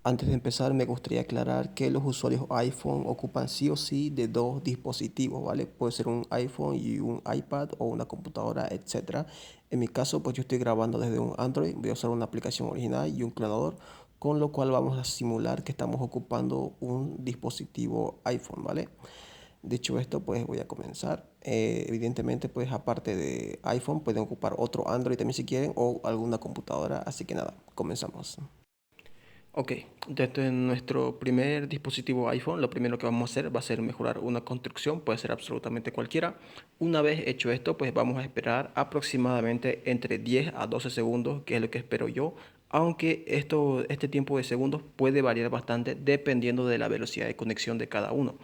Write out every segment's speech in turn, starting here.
Antes de empezar, me gustaría aclarar que los usuarios iPhone ocupan sí o sí de dos dispositivos, ¿vale? Puede ser un iPhone y un iPad o una computadora, etcétera. En mi caso, pues yo estoy grabando desde un Android, voy a usar una aplicación original y un clonador, con lo cual vamos a simular que estamos ocupando un dispositivo iPhone, ¿vale? Dicho esto, pues voy a comenzar. Evidentemente, pues aparte de iPhone, pueden ocupar otro Android también si quieren o alguna computadora, así que nada, comenzamos. Ok, desde nuestro primer dispositivo iPhone, lo primero que vamos a hacer va a ser mejorar una construcción, puede ser absolutamente cualquiera. Una vez hecho esto, pues vamos a esperar aproximadamente entre 10 a 12 segundos, que es lo que espero yo, aunque este tiempo de segundos puede variar bastante dependiendo de la velocidad de conexión de cada uno.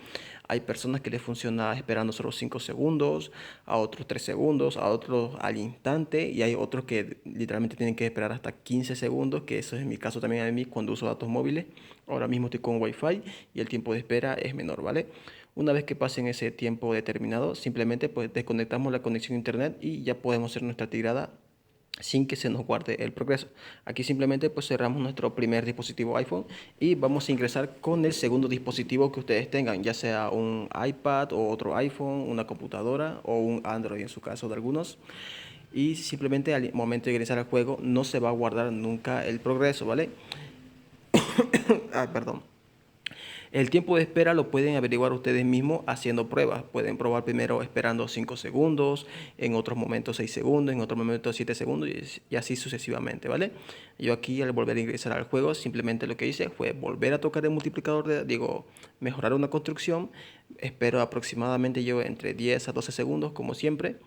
Hay personas que les funciona esperando solo 5 segundos, a otros 3 segundos, a otros al instante y hay otros que literalmente tienen que esperar hasta 15 segundos, que eso es mi caso también a mí cuando uso datos móviles. Ahora mismo estoy con Wi-Fi y el tiempo de espera es menor, ¿vale? Una vez que pasen ese tiempo determinado, simplemente pues desconectamos la conexión a internet y ya podemos hacer nuestra tirada sin que se nos guarde el progreso. Aquí simplemente pues cerramos nuestro primer dispositivo iPhone y vamos a ingresar con el segundo dispositivo que ustedes tengan, ya sea un iPad o otro iPhone, una computadora o un Android en su caso de algunos. Y simplemente al momento de ingresar al juego no se va a guardar nunca el progreso, ¿vale? Perdón. El tiempo de espera lo pueden averiguar ustedes mismos haciendo pruebas. Pueden probar primero esperando 5 segundos, en otros momentos 6 segundos, en otros momentos 7 segundos y así sucesivamente, ¿vale? Yo aquí al volver a ingresar al juego simplemente lo que hice fue volver a tocar el multiplicador mejorar una construcción. Espero aproximadamente yo entre 10 a 12 segundos como siempre.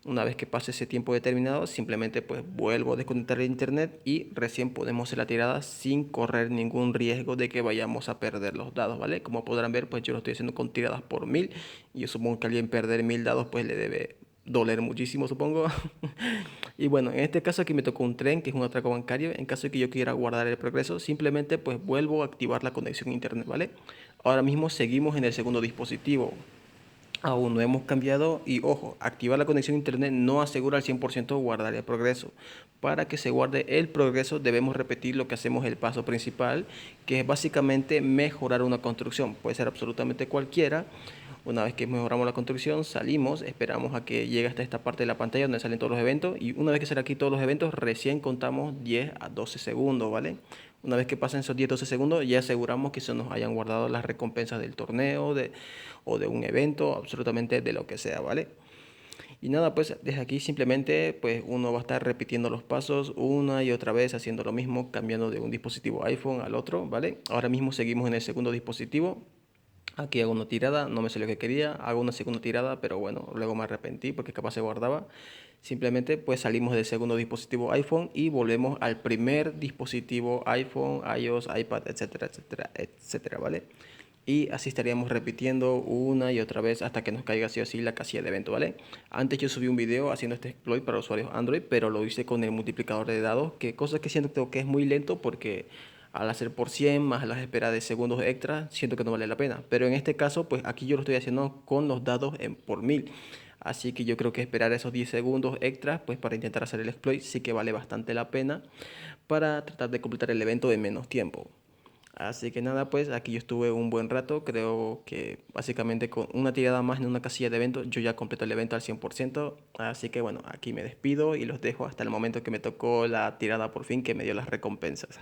Una vez que pase ese tiempo determinado, simplemente pues vuelvo a desconectar el internet y recién podemos hacer la tirada sin correr ningún riesgo de que vayamos a perder los dados, ¿vale? Como podrán ver, pues yo lo estoy haciendo con tiradas por 1000 y yo supongo que alguien perder 1000 dados pues le debe doler muchísimo, supongo. Y bueno, en este caso aquí me tocó un tren, que es un atraco bancario. En caso de que yo quiera guardar el progreso, simplemente pues vuelvo a activar la conexión a internet, ¿vale? Ahora mismo seguimos en el segundo dispositivo. Aún no hemos cambiado y ojo, activar la conexión a internet no asegura al 100% guardar el progreso. Para que se guarde el progreso debemos repetir lo que hacemos el paso principal, que es básicamente mejorar una construcción. Puede ser absolutamente cualquiera. Una vez que mejoramos la construcción, salimos, esperamos a que llegue hasta esta parte de la pantalla donde salen todos los eventos y una vez que salen aquí todos los eventos, recién contamos 10 a 12 segundos, ¿vale? Una vez que pasen esos 10-12 segundos, ya aseguramos que se nos hayan guardado las recompensas del torneo o de un evento, absolutamente de lo que sea, ¿vale? Y nada, pues desde aquí simplemente pues uno va a estar repitiendo los pasos una y otra vez, haciendo lo mismo, cambiando de un dispositivo iPhone al otro, ¿vale? Ahora mismo seguimos en el segundo dispositivo. Aquí hago una tirada, no me salió lo que quería, hago una segunda tirada, pero bueno, luego me arrepentí porque capaz se guardaba. Simplemente pues salimos del segundo dispositivo iPhone y volvemos al primer dispositivo iPhone, iOS, iPad, etcétera, etcétera, etcétera, ¿vale? Y así estaríamos repitiendo una y otra vez hasta que nos caiga así o así la casilla de evento, ¿vale? Antes yo subí un video haciendo este exploit para usuarios Android, pero lo hice con el multiplicador de dados, que cosa que siento que es muy lento porque al hacer por 100 más las esperas de segundos extra, siento que no vale la pena. Pero en este caso, pues aquí yo lo estoy haciendo con los dados en por 1000. Así que yo creo que esperar esos 10 segundos extras, pues para intentar hacer el exploit, sí que vale bastante la pena para tratar de completar el evento en menos tiempo. Así que nada, pues aquí yo estuve un buen rato, creo que básicamente con una tirada más en una casilla de evento yo ya completo el evento al 100%, así que bueno, aquí me despido y los dejo hasta el momento que me tocó la tirada por fin que me dio las recompensas.